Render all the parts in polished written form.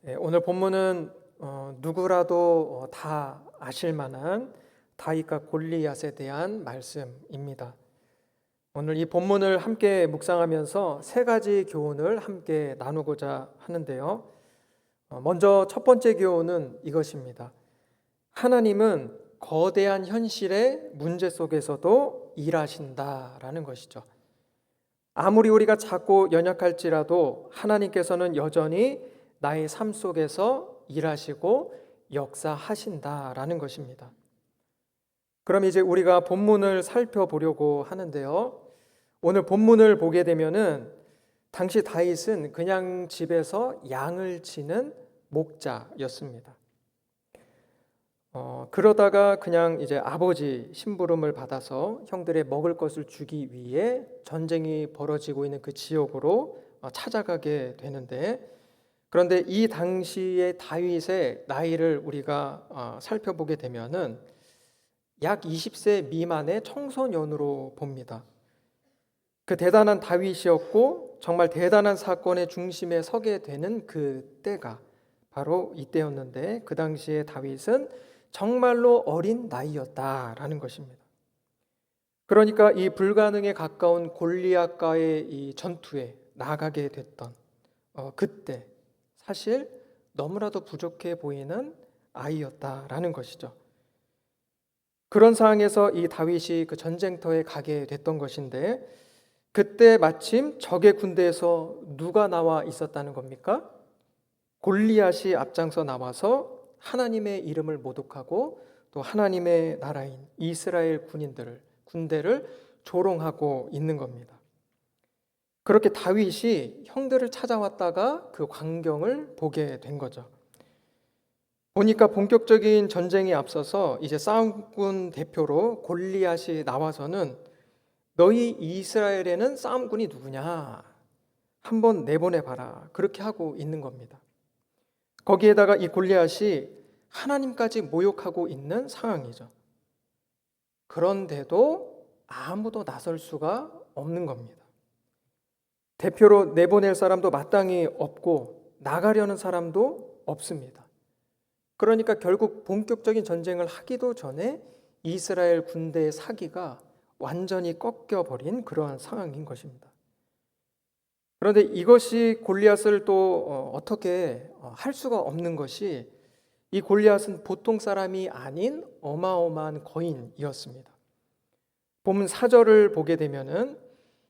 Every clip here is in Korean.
오늘 본문은 누구라도 다 아실 만한 다윗과 골리앗에 대한 말씀입니다. 오늘 이 본문을 함께 묵상하면서 세 가지 교훈을 함께 나누고자 하는데요. 먼저 첫 번째 교훈은 이것입니다. 하나님은 거대한 현실의 문제 속에서도 일하신다라는 것이죠. 아무리 우리가 작고 연약할지라도 하나님께서는 여전히 나의 삶 속에서 일하시고 역사하신다라는 것입니다. 그럼 이제 우리가 본문을 살펴보려고 하는데요. 오늘 본문을 보게 되면은 당시 다윗은 그냥 집에서 양을 치는 목자였습니다. 그러다가 그냥 이제 아버지 심부름을 받아서 형들의 먹을 것을 주기 위해 전쟁이 벌어지고 있는 그 지역으로 찾아가게 되는데, 그런데 이 당시의 다윗의 나이를 우리가 살펴보게 되면은 약 20세 미만의 청소년으로 봅니다. 그 대단한 다윗이었고 정말 대단한 사건의 중심에 서게 되는 그 때가 바로 이때였는데, 그 당시에 다윗은 정말로 어린 나이였다라는 것입니다. 그러니까 이 불가능에 가까운 골리앗과의 이 전투에 나가게 됐던 그때 사실 너무나도 부족해 보이는 아이였다라는 것이죠. 그런 상황에서 이 다윗이 그 전쟁터에 가게 됐던 것인데, 그때 마침 적의 군대에서 누가 나와 있었다는 겁니까? 골리앗이 앞장서 나와서 하나님의 이름을 모독하고 또 하나님의 나라인 이스라엘 군대를 조롱하고 있는 겁니다. 그렇게 다윗이 형들을 찾아왔다가 그 광경을 보게 된 거죠. 보니까 본격적인 전쟁이 앞서서 이제 싸움꾼 대표로 골리앗이 나와서는 너희 이스라엘에는 싸움꾼이 누구냐? 한번 내보내봐라. 그렇게 하고 있는 겁니다. 거기에다가 이 골리앗이 하나님까지 모욕하고 있는 상황이죠. 그런데도 아무도 나설 수가 없는 겁니다. 대표로 내보낼 사람도 마땅히 없고 나가려는 사람도 없습니다. 그러니까 결국 본격적인 전쟁을 하기도 전에 이스라엘 군대의 사기가 완전히 꺾여버린 그러한 상황인 것입니다. 그런데 이것이 골리앗을 또 어떻게 할 수가 없는 것이, 이 골리앗은 보통 사람이 아닌 어마어마한 거인이었습니다. 본문 4절을 보게 되면은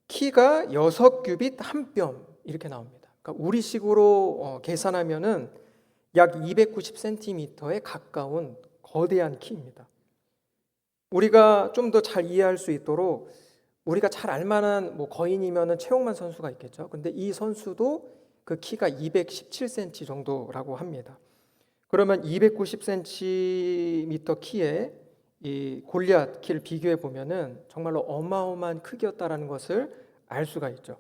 키가 6규빗 1뼘 이렇게 나옵니다. 그러니까 우리식으로 계산하면은 약 290cm에 가까운 거대한 키입니다. 우리가 좀 더 잘 이해할 수 있도록 우리가 잘 알만한 거인이면은 최홍만 선수가 있겠죠. 근데 이 선수도 그 키가 217cm 정도라고 합니다. 그러면 290cm 키에 이 골리앗 키를 비교해 보면은 정말로 어마어마한 크기였다라는 것을 알 수가 있죠.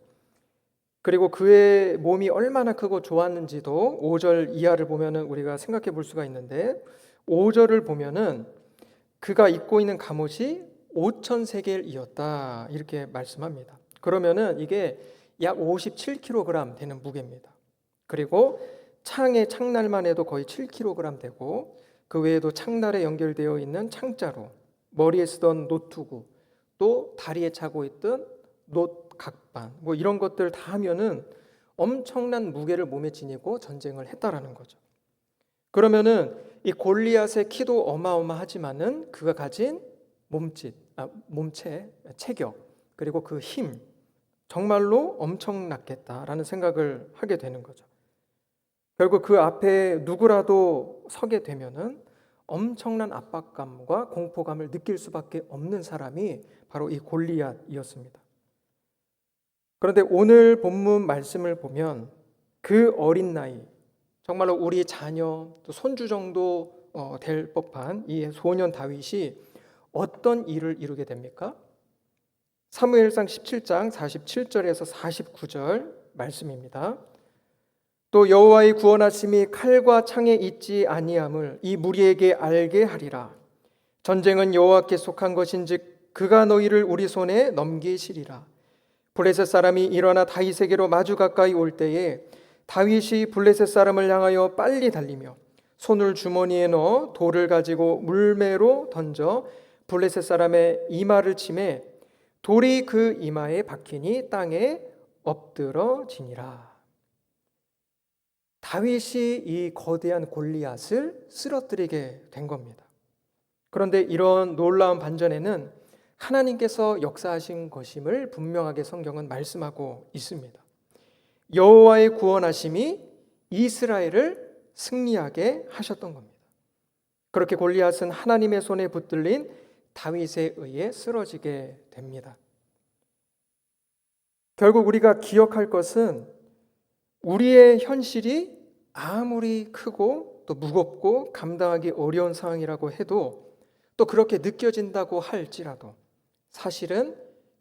그리고 그의 몸이 얼마나 크고 좋았는지도 5절 이하를 보면은 우리가 생각해 볼 수가 있는데, 5절을 보면은 그가 입고 있는 갑옷이 5,000세겔이었다 이렇게 말씀합니다. 그러면은 이게 약 57kg 되는 무게입니다. 그리고 창의 창날만 해도 거의 7kg 되고, 그 외에도 창날에 연결되어 있는 창자루, 머리에 쓰던 노투구, 또 다리에 차고 있던 놋각반, 이런 것들 다 하면은 엄청난 무게를 몸에 지니고 전쟁을 했다라는 거죠. 그러면은 이 골리앗의 키도 어마어마하지만은 그가 가진 몸체, 체격, 그리고 그 힘, 정말로 엄청났겠다라는 생각을 하게 되는 거죠. 결국 그 앞에 누구라도 서게 되면은 엄청난 압박감과 공포감을 느낄 수밖에 없는 사람이 바로 이 골리앗이었습니다. 그런데 오늘 본문 말씀을 보면 그 어린 나이, 정말로 우리 자녀 또 손주 정도 될 법한 이 소년 다윗이 어떤 일을 이루게 됩니까? 사무엘상 17장 47절에서 49절 말씀입니다. 또 여호와의 구원하심이 칼과 창에 있지 아니함을 이 무리에게 알게 하리라. 전쟁은 여호와께 속한 것인즉 그가 너희를 우리 손에 넘기시리라. 블레셋 사람이 일어나 다윗에게로 마주 가까이 올 때에 다윗이 블레셋 사람을 향하여 빨리 달리며 손을 주머니에 넣어 돌을 가지고 물매로 던져 블레셋 사람의 이마를 치매 돌이 그 이마에 박히니 땅에 엎드러지니라. 다윗이 이 거대한 골리앗을 쓰러뜨리게 된 겁니다. 그런데 이런 놀라운 반전에는 하나님께서 역사하신 것임을 분명하게 성경은 말씀하고 있습니다. 여호와의 구원하심이 이스라엘을 승리하게 하셨던 겁니다. 그렇게 골리앗은 하나님의 손에 붙들린 다윗에 의해 쓰러지게 됩니다. 결국 우리가 기억할 것은 우리의 현실이 아무리 크고 또 무겁고 감당하기 어려운 상황이라고 해도 또 그렇게 느껴진다고 할지라도 사실은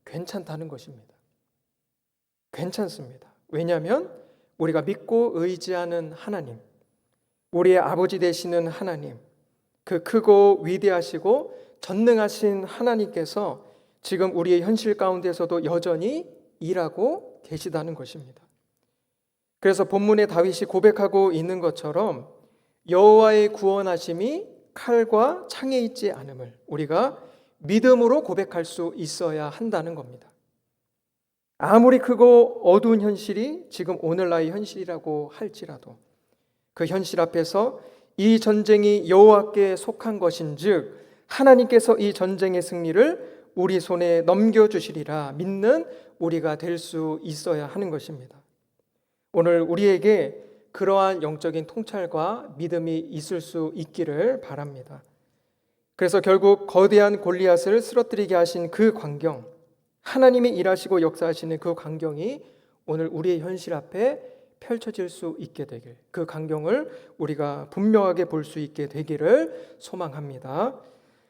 괜찮다는 것입니다. 괜찮습니다. 왜냐하면 우리가 믿고 의지하는 하나님, 우리의 아버지 되시는 하나님, 그 크고 위대하시고 전능하신 하나님께서 지금 우리의 현실 가운데서도 여전히 일하고 계시다는 것입니다. 그래서 본문에 다윗이 고백하고 있는 것처럼 여호와의 구원하심이 칼과 창에 있지 않음을 우리가 믿음으로 고백할 수 있어야 한다는 겁니다. 아무리 크고 어두운 현실이 지금 오늘날의 현실이라고 할지라도 그 현실 앞에서 이 전쟁이 여호와께 속한 것인즉 하나님께서 이 전쟁의 승리를 우리 손에 넘겨주시리라 믿는 우리가 될 수 있어야 하는 것입니다. 오늘 우리에게 그러한 영적인 통찰과 믿음이 있을 수 있기를 바랍니다. 그래서 결국 거대한 골리앗을 쓰러뜨리게 하신 그 광경, 하나님이 일하시고 역사하시는 그 광경이 오늘 우리의 현실 앞에 펼쳐질 수 있게 되길, 그 광경을 우리가 분명하게 볼 수 있게 되기를 소망합니다.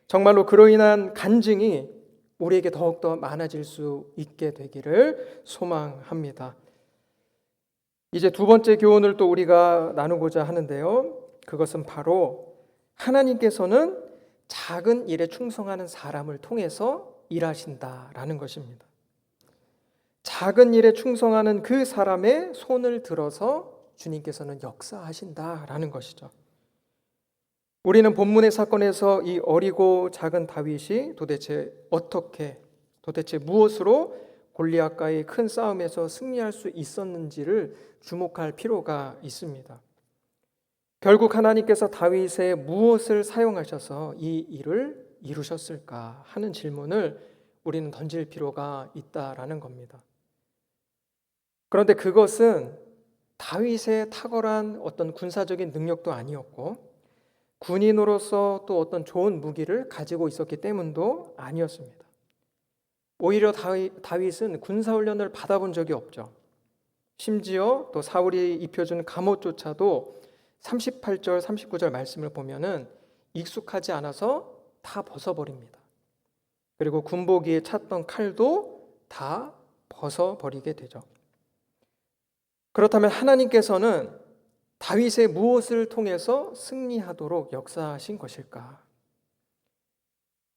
정말로 그로 인한 간증이 우리에게 더욱더 많아질 수 있게 되기를 소망합니다. 이제 두 번째 교훈을 또 우리가 나누고자 하는데요. 그것은 바로 하나님께서는 작은 일에 충성하는 사람을 통해서 일하신다라는 것입니다. 작은 일에 충성하는 그 사람의 손을 들어서 주님께서는 역사하신다라는 것이죠. 우리는 본문의 사건에서 이 어리고 작은 다윗이 도대체 무엇으로 골리앗과의 큰 싸움에서 승리할 수 있었는지를 주목할 필요가 있습니다. 결국 하나님께서 다윗의 무엇을 사용하셔서 이 일을 이루셨을까 하는 질문을 우리는 던질 필요가 있다라는 겁니다. 그런데 그것은 다윗의 탁월한 어떤 군사적인 능력도 아니었고 군인으로서 또 어떤 좋은 무기를 가지고 있었기 때문도 아니었습니다. 오히려 다윗은 군사훈련을 받아본 적이 없죠. 심지어 또 사울이 입혀준 갑옷조차도 38절 39절 말씀을 보면은 익숙하지 않아서 다 벗어버립니다. 그리고 군복이에 찼던 칼도 다 벗어버리게 되죠. 그렇다면 하나님께서는 다윗의 무엇을 통해서 승리하도록 역사하신 것일까?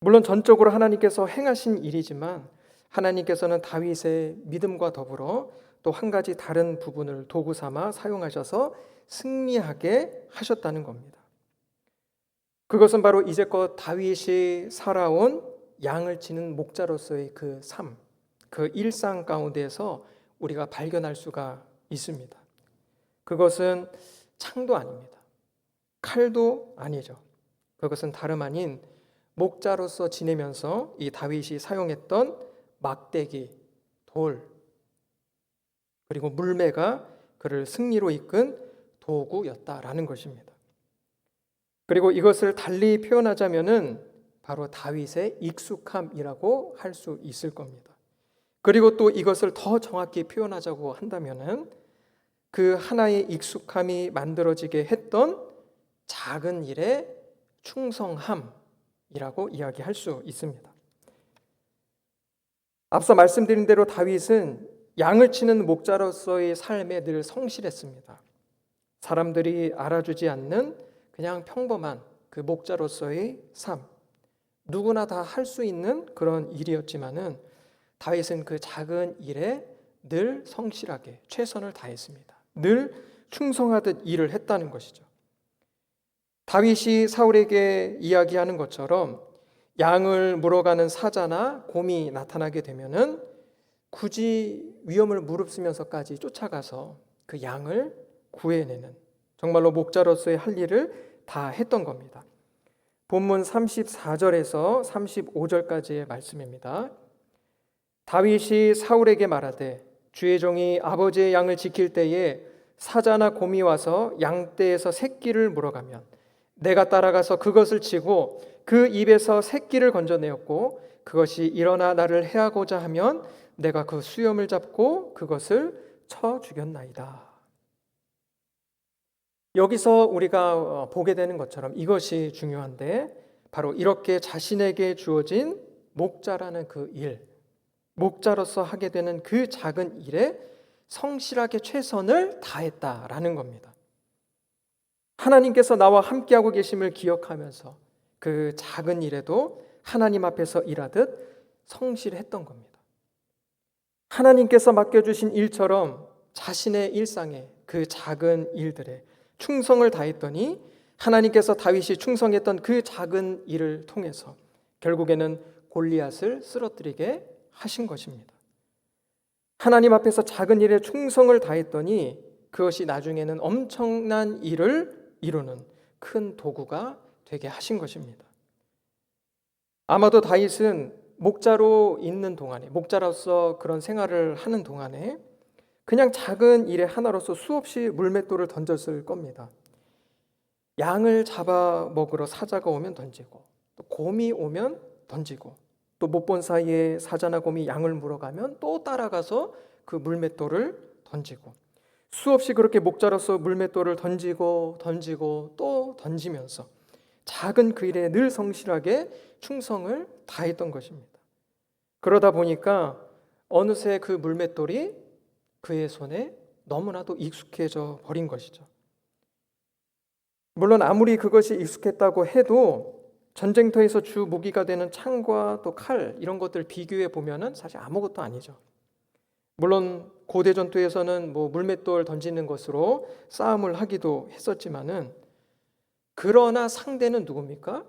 물론 전적으로 하나님께서 행하신 일이지만 하나님께서는 다윗의 믿음과 더불어 또 한 가지 다른 부분을 도구 삼아 사용하셔서 승리하게 하셨다는 겁니다. 그것은 바로 이제껏 다윗이 살아온 양을 치는 목자로서의 그 삶, 그 일상 가운데에서 우리가 발견할 수가 있습니다. 그것은 창도 아닙니다. 칼도 아니죠. 그것은 다름 아닌 목자로서 지내면서 이 다윗이 사용했던 막대기, 돌, 그리고 물매가 그를 승리로 이끈 도구였다라는 것입니다. 그리고 이것을 달리 표현하자면은 바로 다윗의 익숙함이라고 할 수 있을 겁니다. 그리고 또 이것을 더 정확히 표현하자고 한다면은 그 하나의 익숙함이 만들어지게 했던 작은 일의 충성함이라고 이야기할 수 있습니다. 앞서 말씀드린 대로 다윗은 양을 치는 목자로서의 삶에 늘 성실했습니다. 사람들이 알아주지 않는 그냥 평범한 그 목자로서의 삶, 누구나 다 할 수 있는 그런 일이었지만은 다윗은 그 작은 일에 늘 성실하게 최선을 다했습니다. 늘 충성하듯 일을 했다는 것이죠. 다윗이 사울에게 이야기하는 것처럼 양을 물어가는 사자나 곰이 나타나게 되면은 굳이 위험을 무릅쓰면서까지 쫓아가서 그 양을 구해내는, 정말로 목자로서의 할 일을 다 했던 겁니다. 본문 34절에서 35절까지의 말씀입니다. 다윗이 사울에게 말하되 주의 종이 아버지의 양을 지킬 때에 사자나 곰이 와서 양떼에서 새끼를 물어가면 내가 따라가서 그것을 치고 그 입에서 새끼를 건져내었고 그것이 일어나 나를 해하고자 하면 내가 그 수염을 잡고 그것을 쳐 죽였나이다. 여기서 우리가 보게 되는 것처럼 이것이 중요한데, 바로 이렇게 자신에게 주어진 목자라는 그 일, 목자로서 하게 되는 그 작은 일에 성실하게 최선을 다했다라는 겁니다. 하나님께서 나와 함께하고 계심을 기억하면서 그 작은 일에도 하나님 앞에서 일하듯 성실했던 겁니다. 하나님께서 맡겨주신 일처럼 자신의 일상에 그 작은 일들에 충성을 다했더니 하나님께서 다윗이 충성했던 그 작은 일을 통해서 결국에는 골리앗을 쓰러뜨리게 하신 것입니다. 하나님 앞에서 작은 일에 충성을 다했더니 그것이 나중에는 엄청난 일을 이루는 큰 도구가 되게 하신 것입니다. 아마도 다윗은 목자로 있는 동안에, 목자로서 그런 생활을 하는 동안에 그냥 작은 일의 하나로서 수없이 물맷돌을 던졌을 겁니다. 양을 잡아 먹으러 사자가 오면 던지고, 또 곰이 오면 던지고, 또 못 본 사이에 사자나 곰이 양을 물어가면 또 따라가서 그 물맷돌을 던지고, 수없이 그렇게 목자로서 물맷돌을 던지고 또 던지면서 작은 그 일에 늘 성실하게 충성을 다했던 것입니다. 그러다 보니까 어느새 그 물맷돌이 그의 손에 너무나도 익숙해져 버린 것이죠. 물론 아무리 그것이 익숙했다고 해도 전쟁터에서 주 무기가 되는 창과 또 칼, 이런 것들 비교해 보면은 사실 아무것도 아니죠. 물론 고대 전투에서는 물맷돌 던지는 것으로 싸움을 하기도 했었지만은, 그러나 상대는 누굽니까?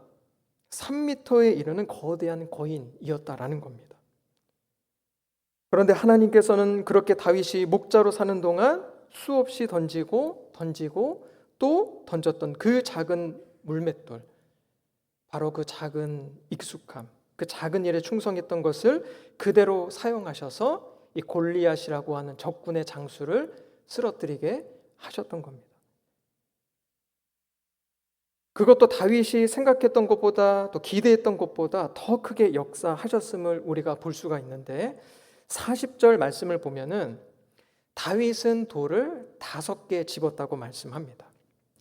3m에 이르는 거대한 거인이었다라는 겁니다. 그런데 하나님께서는 그렇게 다윗이 목자로 사는 동안 수없이 던지고 또 던졌던 그 작은 물맷돌, 바로 그 작은 익숙함, 그 작은 일에 충성했던 것을 그대로 사용하셔서 이 골리앗이라고 하는 적군의 장수를 쓰러뜨리게 하셨던 겁니다. 그것도 다윗이 생각했던 것보다, 또 기대했던 것보다 더 크게 역사하셨음을 우리가 볼 수가 있는데, 40절 말씀을 보면은 다윗은 돌을 5개 집었다고 말씀합니다.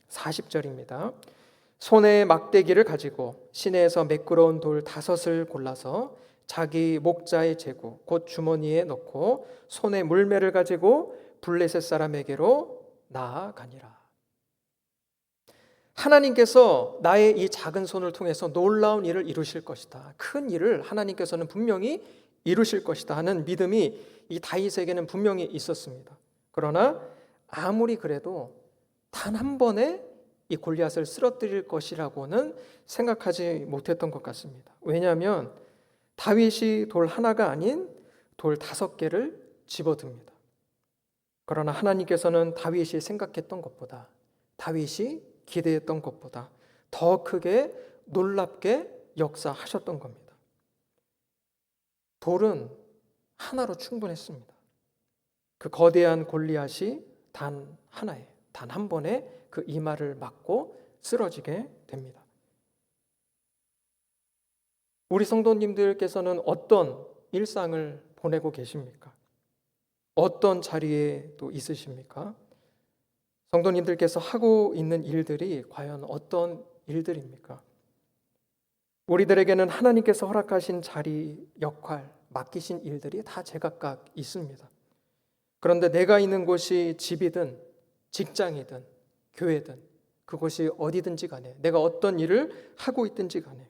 40절입니다. 손에 막대기를 가지고 시내에서 매끄러운 돌 5을 골라서 자기 목자의 제구 곧 주머니에 넣고 손에 물매를 가지고 블레셋 사람에게로 나아가니라. 하나님께서 나의 이 작은 손을 통해서 놀라운 일을 이루실 것이다, 큰 일을 하나님께서는 분명히 이루실 것이다 하는 믿음이 이 다윗에게는 분명히 있었습니다. 그러나 아무리 그래도 단 한 번에 이 골리앗을 쓰러뜨릴 것이라고는 생각하지 못했던 것 같습니다. 왜냐하면 다윗이 돌 하나가 아닌 돌 5개를 집어듭니다. 그러나 하나님께서는 다윗이 생각했던 것보다, 다윗이 기대했던 것보다 더 크게 놀랍게 역사하셨던 겁니다. 돌은 하나로 충분했습니다. 그 거대한 골리앗이 단 하나에, 단 한 번에 그 이마를 맞고 쓰러지게 됩니다. 우리 성도님들께서는 어떤 일상을 보내고 계십니까? 어떤 자리에 또 있으십니까? 성도님들께서 하고 있는 일들이 과연 어떤 일들입니까? 우리들에게는 하나님께서 허락하신 자리, 역할, 맡기신 일들이 다 제각각 있습니다. 그런데 내가 있는 곳이 집이든 직장이든 교회든 그곳이 어디든지 간에, 내가 어떤 일을 하고 있든지 간에,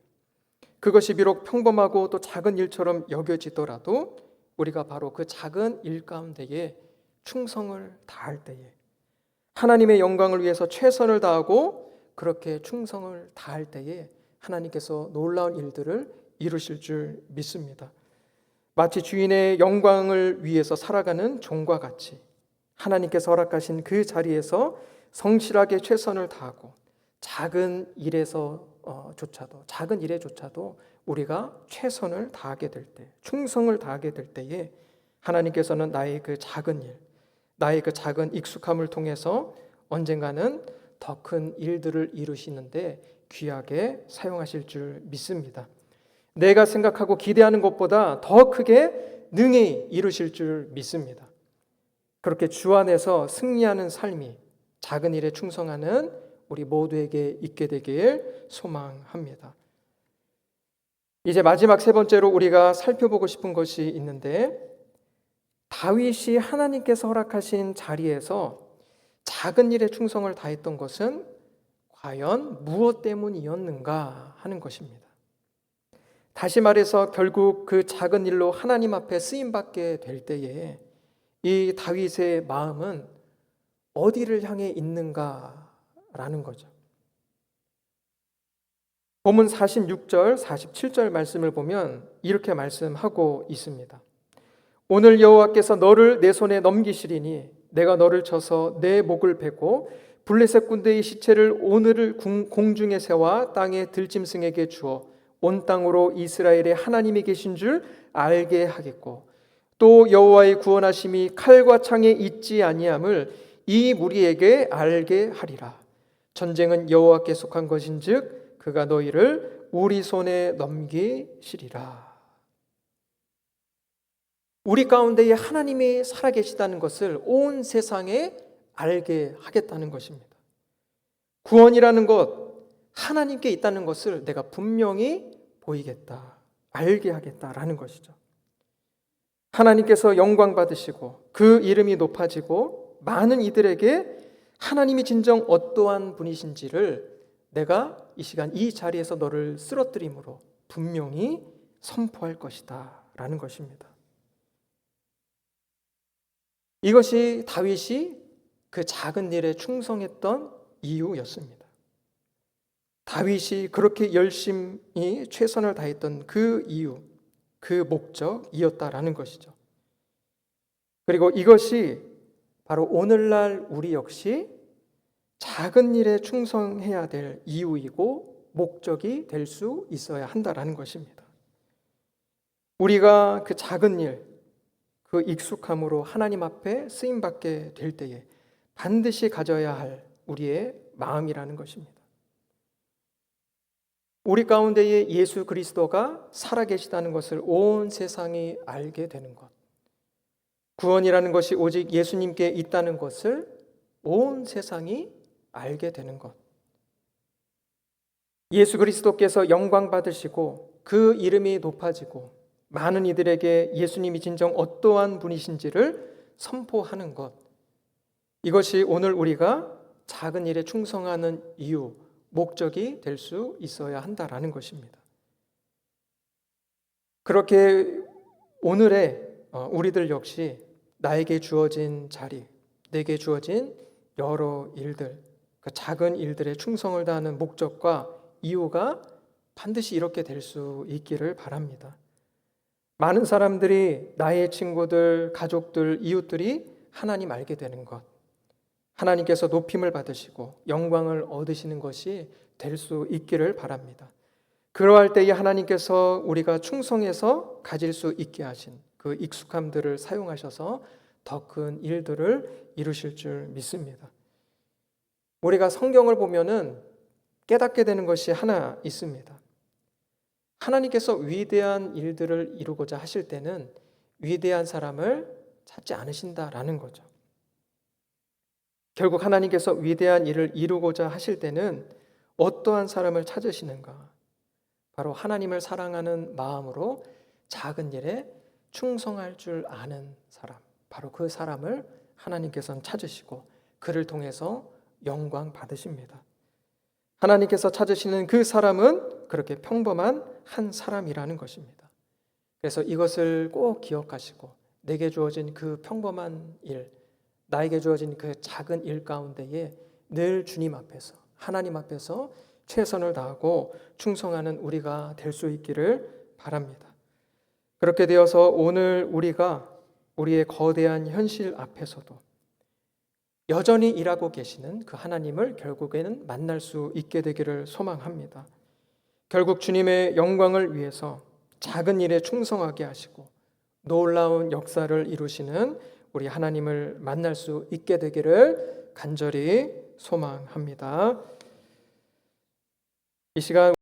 그것이 비록 평범하고 또 작은 일처럼 여겨지더라도 우리가 바로 그 작은 일 가운데에 충성을 다할 때에, 하나님의 영광을 위해서 최선을 다하고 그렇게 충성을 다할 때에 하나님께서 놀라운 일들을 이루실 줄 믿습니다. 마치 주인의 영광을 위해서 살아가는 종과 같이 하나님께서 허락하신 그 자리에서 성실하게 최선을 다하고 작은 일에조차도 우리가 최선을 다하게 될 때, 충성을 다하게 될 때에 하나님께서는 나의 그 작은 일, 나의 그 작은 익숙함을 통해서 언젠가는 더 큰 일들을 이루시는데 귀하게 사용하실 줄 믿습니다. 내가 생각하고 기대하는 것보다 더 크게 능히 이루실 줄 믿습니다. 그렇게 주 안에서 승리하는 삶이 작은 일에 충성하는 우리 모두에게 있게 되길 소망합니다. 이제 마지막 세 번째로 우리가 살펴보고 싶은 것이 있는데, 다윗이 하나님께서 허락하신 자리에서 작은 일에 충성을 다했던 것은 과연 무엇 때문이었는가 하는 것입니다. 다시 말해서 결국 그 작은 일로 하나님 앞에 쓰임받게 될 때에 이 다윗의 마음은 어디를 향해 있는가라는 거죠. 본문 46절, 47절 말씀을 보면 이렇게 말씀하고 있습니다. 오늘 여호와께서 너를 내 손에 넘기시리니 내가 너를 쳐서 내 목을 베고 블레셋 군대의 시체를 오늘을 공중에 세워 땅의 들짐승에게 주어 온 땅으로 이스라엘의 하나님이 계신 줄 알게 하겠고 또 여호와의 구원하심이 칼과 창에 있지 아니함을 이 무리에게 알게 하리라. 전쟁은 여호와께 속한 것인즉 그가 너희를 우리 손에 넘기시리라. 우리 가운데에 하나님이 살아계시다는 것을 온 세상에 알게 하겠다는 것입니다. 구원이라는 것, 하나님께 있다는 것을 내가 분명히 보이겠다, 알게 하겠다라는 것이죠. 하나님께서 영광 받으시고 그 이름이 높아지고 많은 이들에게 하나님이 진정 어떠한 분이신지를 내가 이 시간 이 자리에서 너를 쓰러뜨림으로 분명히 선포할 것이다 라는 것입니다. 이것이 다윗이 그 작은 일에 충성했던 이유였습니다. 다윗이 그렇게 열심히 최선을 다했던 그 이유, 그 목적이었다라는 것이죠. 그리고 이것이 바로 오늘날 우리 역시 작은 일에 충성해야 될 이유이고 목적이 될 수 있어야 한다라는 것입니다. 우리가 그 작은 일, 그 익숙함으로 하나님 앞에 쓰임받게 될 때에 반드시 가져야 할 우리의 마음이라는 것입니다. 우리 가운데에 예수 그리스도가 살아계시다는 것을 온 세상이 알게 되는 것, 구원이라는 것이 오직 예수님께 있다는 것을 온 세상이 알게 되는 것, 예수 그리스도께서 영광 받으시고 그 이름이 높아지고 많은 이들에게 예수님이 진정 어떠한 분이신지를 선포하는 것, 이것이 오늘 우리가 작은 일에 충성하는 이유, 목적이 될 수 있어야 한다라는 것입니다. 그렇게 오늘의 우리들 역시 나에게 주어진 자리, 내게 주어진 여러 일들, 그 작은 일들에 충성을 다하는 목적과 이유가 반드시 이렇게 될 수 있기를 바랍니다. 많은 사람들이 나의 친구들, 가족들, 이웃들이 하나님 알게 되는 것, 하나님께서 높임을 받으시고 영광을 얻으시는 것이 될 수 있기를 바랍니다. 그러할 때에 하나님께서 우리가 충성해서 가질 수 있게 하신 그 익숙함들을 사용하셔서 더 큰 일들을 이루실 줄 믿습니다. 우리가 성경을 보면은 깨닫게 되는 것이 하나 있습니다. 하나님께서 위대한 일들을 이루고자 하실 때는 위대한 사람을 찾지 않으신다라는 거죠. 결국 하나님께서 위대한 일을 이루고자 하실 때는 어떠한 사람을 찾으시는가? 바로 하나님을 사랑하는 마음으로 작은 일에 충성할 줄 아는 사람, 바로 그 사람을 하나님께서는 찾으시고 그를 통해서 영광 받으십니다. 하나님께서 찾으시는 그 사람은 그렇게 평범한 한 사람이라는 것입니다. 그래서 이것을 꼭 기억하시고 내게 주어진 그 평범한 일, 나에게 주어진 그 작은 일 가운데에 늘 주님 앞에서, 하나님 앞에서 최선을 다하고 충성하는 우리가 될 수 있기를 바랍니다. 그렇게 되어서 오늘 우리가 우리의 거대한 현실 앞에서도 여전히 일하고 계시는 그 하나님을 결국에는 만날 수 있게 되기를 소망합니다. 결국 주님의 영광을 위해서 작은 일에 충성하게 하시고 놀라운 역사를 이루시는 우리 하나님을 만날 수 있게 되기를 간절히 소망합니다. 이 시간